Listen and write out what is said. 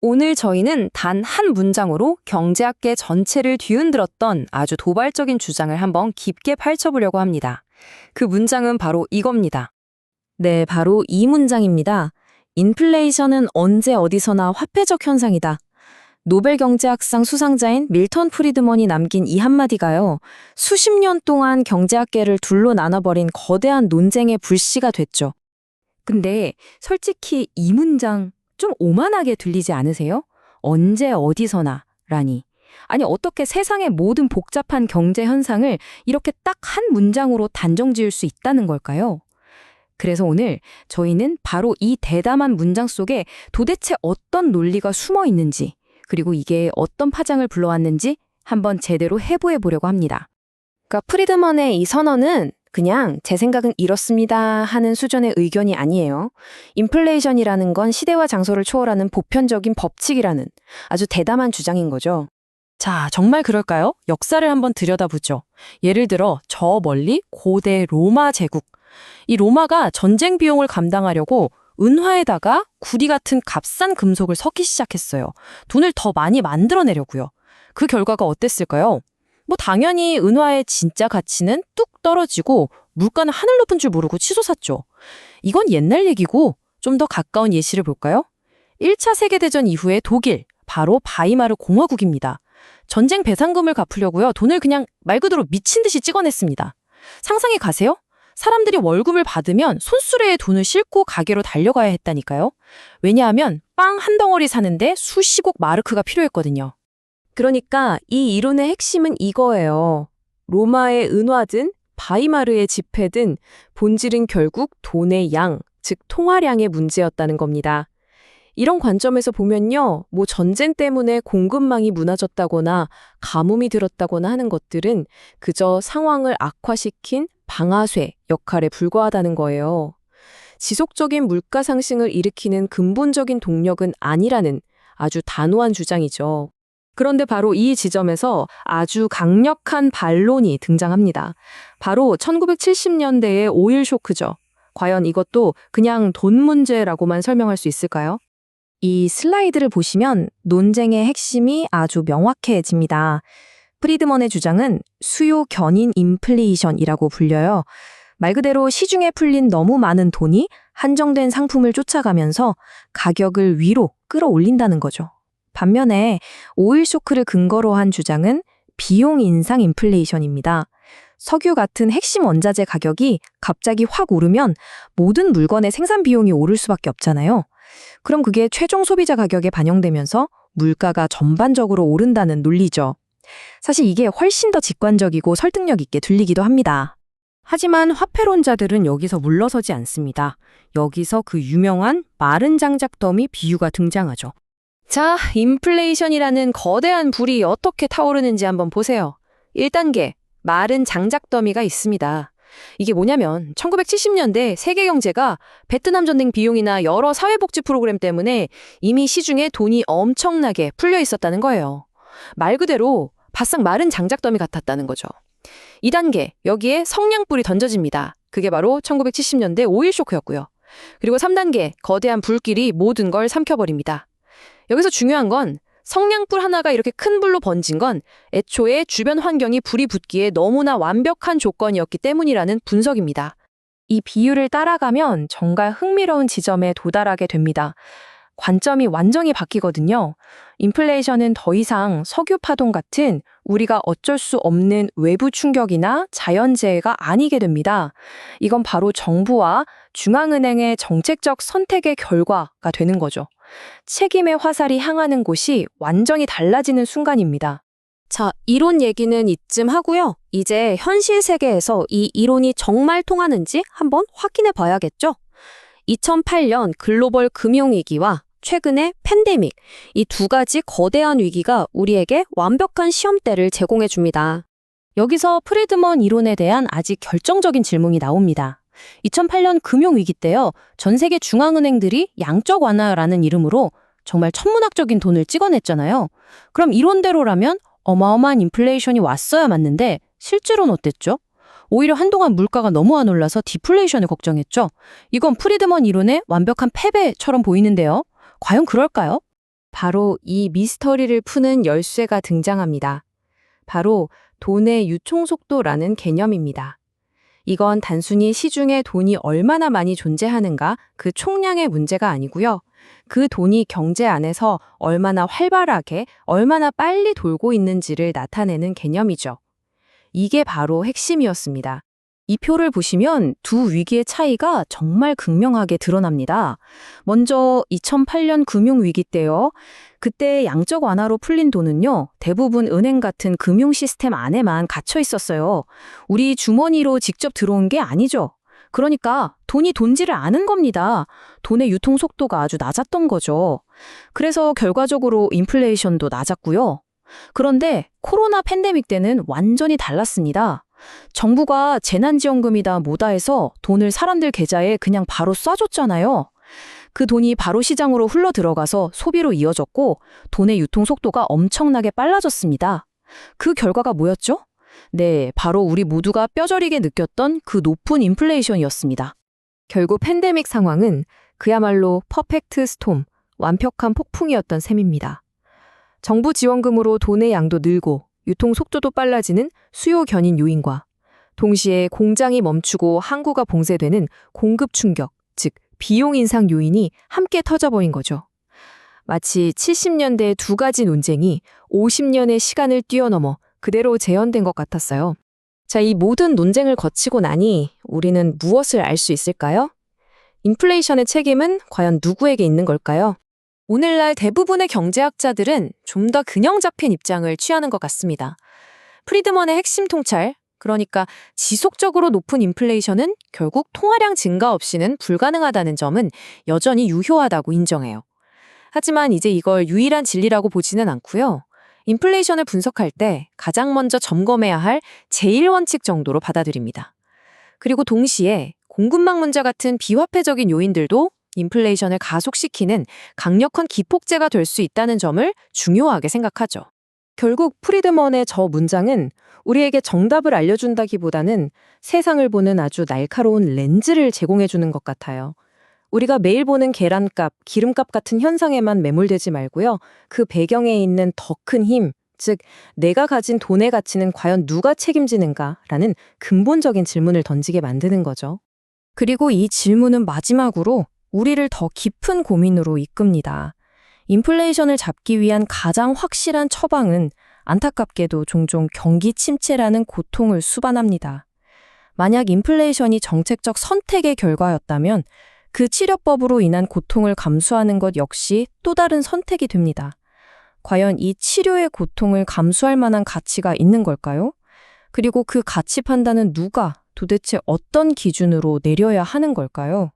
오늘 저희는 단 한 문장으로 경제학계 전체를 뒤흔들었던 아주 도발적인 주장을 한번 깊게 파헤쳐보려고 합니다. 그 문장은 바로 이겁니다. 네, 바로 이 문장입니다. 인플레이션은 언제 어디서나 화폐적 현상이다. 노벨 경제학상 수상자인 밀턴 프리드먼이 남긴 이 한마디가요. 수십 년 동안 경제학계를 둘로 나눠버린 거대한 논쟁의 불씨가 됐죠. 근데 솔직히 이 문장 좀 오만하게 들리지 않으세요? 언제 어디서나 라니. 아니 어떻게 세상의 모든 복잡한 경제 현상을 이렇게 딱 한 문장으로 단정 지을 수 있다는 걸까요? 그래서 오늘 저희는 바로 이 대담한 문장 속에 도대체 어떤 논리가 숨어 있는지, 그리고 이게 어떤 파장을 불러왔는지 한번 제대로 해부해 보려고 합니다. 그러니까 프리드먼의 이 선언은 그냥 제 생각은 이렇습니다 하는 수준의 의견이 아니에요. 인플레이션이라는 건 시대와 장소를 초월하는 보편적인 법칙이라는 아주 대담한 주장인 거죠. 자, 정말 그럴까요? 역사를 한번 들여다보죠. 예를 들어 저 멀리 고대 로마 제국. 이 로마가 전쟁 비용을 감당하려고 은화에다가 구리 같은 값싼 금속을 섞기 시작했어요. 돈을 더 많이 만들어내려고요. 그 결과가 어땠을까요? 당연히 은화의 진짜 가치는 뚝 떨어지고 물가는 하늘 높은 줄 모르고 치솟았죠. 이건 옛날 얘기고 좀 더 가까운 예시를 볼까요? 1차 세계대전 이후에 독일, 바로 바이마르 공화국입니다. 전쟁 배상금을 갚으려고요. 돈을 그냥 말 그대로 미친 듯이 찍어냈습니다. 상상해 가세요? 사람들이 월급을 받으면 손수레에 돈을 싣고 가게로 달려가야 했다니까요. 왜냐하면 빵 한 덩어리 사는데 수십억 마르크가 필요했거든요. 그러니까 이 이론의 핵심은 이거예요. 로마의 은화든 바이마르의 지폐든 본질은 결국 돈의 양, 즉 통화량의 문제였다는 겁니다. 이런 관점에서 보면요, 전쟁 때문에 공급망이 무너졌다거나 가뭄이 들었다거나 하는 것들은 그저 상황을 악화시킨 방아쇠 역할에 불과하다는 거예요. 지속적인 물가 상승을 일으키는 근본적인 동력은 아니라는 아주 단호한 주장이죠. 그런데 바로 이 지점에서 아주 강력한 반론이 등장합니다. 바로 1970년대의 오일 쇼크죠. 과연 이것도 그냥 돈 문제라고만 설명할 수 있을까요? 이 슬라이드를 보시면 논쟁의 핵심이 아주 명확해집니다. 프리드먼의 주장은 수요 견인 인플레이션이라고 불려요. 말 그대로 시중에 풀린 너무 많은 돈이 한정된 상품을 쫓아가면서 가격을 위로 끌어올린다는 거죠. 반면에 오일 쇼크를 근거로 한 주장은 비용 인상 인플레이션입니다. 석유 같은 핵심 원자재 가격이 갑자기 확 오르면 모든 물건의 생산 비용이 오를 수밖에 없잖아요. 그럼 그게 최종 소비자 가격에 반영되면서 물가가 전반적으로 오른다는 논리죠. 사실 이게 훨씬 더 직관적이고 설득력 있게 들리기도 합니다. 하지만 화폐론자들은 여기서 물러서지 않습니다. 여기서 그 유명한 마른 장작 더미 비유가 등장하죠. 자, 인플레이션이라는 거대한 불이 어떻게 타오르는지 한번 보세요. 1단계, 마른 장작 더미가 있습니다. 이게 뭐냐면 1970년대 세계 경제가 베트남 전쟁 비용이나 여러 사회복지 프로그램 때문에 이미 시중에 돈이 엄청나게 풀려 있었다는 거예요. 말 그대로 바싹 마른 장작더미 같았다는 거죠. 2단계, 여기에 성냥불이 던져집니다. 그게 바로 1970년대 오일 쇼크였고요. 그리고 3단계, 거대한 불길이 모든 걸 삼켜버립니다. 여기서 중요한 건 성냥불 하나가 이렇게 큰 불로 번진 건 애초에 주변 환경이 불이 붙기에 너무나 완벽한 조건이었기 때문이라는 분석입니다. 이 비유를 따라가면 정말 흥미로운 지점에 도달하게 됩니다. 관점이 완전히 바뀌거든요. 인플레이션은 더 이상 석유 파동 같은 우리가 어쩔 수 없는 외부 충격이나 자연재해가 아니게 됩니다. 이건 바로 정부와 중앙은행의 정책적 선택의 결과가 되는 거죠. 책임의 화살이 향하는 곳이 완전히 달라지는 순간입니다. 자, 이론 얘기는 이쯤 하고요. 이제 현실 세계에서 이 이론이 정말 통하는지 한번 확인해 봐야겠죠? 2008년 글로벌 금융위기와 최근의 팬데믹, 이 두 가지 거대한 위기가 우리에게 완벽한 시험대를 제공해 줍니다. 여기서 프리드먼 이론에 대한 아직 결정적인 질문이 나옵니다. 2008년 금융위기 때요, 전 세계 중앙은행들이 양적 완화라는 이름으로 정말 천문학적인 돈을 찍어냈잖아요. 그럼 이론대로라면 어마어마한 인플레이션이 왔어야 맞는데 실제로는 어땠죠? 오히려 한동안 물가가 너무 안 올라서 디플레이션을 걱정했죠. 이건 프리드먼 이론의 완벽한 패배처럼 보이는데요. 과연 그럴까요? 바로 이 미스터리를 푸는 열쇠가 등장합니다. 바로 돈의 유통 속도라는 개념입니다. 이건 단순히 시중에 돈이 얼마나 많이 존재하는가 그 총량의 문제가 아니고요. 그 돈이 경제 안에서 얼마나 활발하게, 얼마나 빨리 돌고 있는지를 나타내는 개념이죠. 이게 바로 핵심이었습니다. 이 표를 보시면 두 위기의 차이가 정말 극명하게 드러납니다. 먼저 2008년 금융위기 때요. 그때 양적 완화로 풀린 돈은요. 대부분 은행 같은 금융 시스템 안에만 갇혀 있었어요. 우리 주머니로 직접 들어온 게 아니죠. 그러니까 돈이 돈지를 않은 겁니다. 돈의 유통 속도가 아주 낮았던 거죠. 그래서 결과적으로 인플레이션도 낮았고요. 그런데 코로나 팬데믹 때는 완전히 달랐습니다. 정부가 재난지원금이다 뭐다 해서 돈을 사람들 계좌에 그냥 바로 쏴줬잖아요. 그 돈이 바로 시장으로 흘러 들어가서 소비로 이어졌고 돈의 유통 속도가 엄청나게 빨라졌습니다. 그 결과가 뭐였죠? 네, 바로 우리 모두가 뼈저리게 느꼈던 그 높은 인플레이션이었습니다. 결국 팬데믹 상황은 그야말로 퍼펙트 스톰, 완벽한 폭풍이었던 셈입니다. 정부 지원금으로 돈의 양도 늘고 유통 속도도 빨라지는 수요 견인 요인과 동시에 공장이 멈추고 항구가 봉쇄되는 공급 충격, 즉 비용 인상 요인이 함께 터져버린 거죠. 마치 70년대의 두 가지 논쟁이 50년의 시간을 뛰어넘어 그대로 재현된 것 같았어요. 자, 이 모든 논쟁을 거치고 나니 우리는 무엇을 알 수 있을까요? 인플레이션의 책임은 과연 누구에게 있는 걸까요? 오늘날 대부분의 경제학자들은 좀 더 균형 잡힌 입장을 취하는 것 같습니다. 프리드먼의 핵심 통찰, 그러니까 지속적으로 높은 인플레이션은 결국 통화량 증가 없이는 불가능하다는 점은 여전히 유효하다고 인정해요. 하지만 이제 이걸 유일한 진리라고 보지는 않고요. 인플레이션을 분석할 때 가장 먼저 점검해야 할 제1원칙 정도로 받아들입니다. 그리고 동시에 공급망 문제 같은 비화폐적인 요인들도 인플레이션을 가속시키는 강력한 기폭제가 될 수 있다는 점을 중요하게 생각하죠. 결국 프리드먼의 저 문장은 우리에게 정답을 알려준다기보다는 세상을 보는 아주 날카로운 렌즈를 제공해주는 것 같아요. 우리가 매일 보는 계란값, 기름값 같은 현상에만 매몰되지 말고요. 그 배경에 있는 더 큰 힘, 즉 내가 가진 돈의 가치는 과연 누가 책임지는가라는 근본적인 질문을 던지게 만드는 거죠. 그리고 이 질문은 마지막으로 우리를 더 깊은 고민으로 이끕니다. 인플레이션을 잡기 위한 가장 확실한 처방은 안타깝게도 종종 경기 침체라는 고통을 수반합니다. 만약 인플레이션이 정책적 선택의 결과였다면 그 치료법으로 인한 고통을 감수하는 것 역시 또 다른 선택이 됩니다. 과연 이 치료의 고통을 감수할 만한 가치가 있는 걸까요? 그리고 그 가치 판단은 누가 도대체 어떤 기준으로 내려야 하는 걸까요?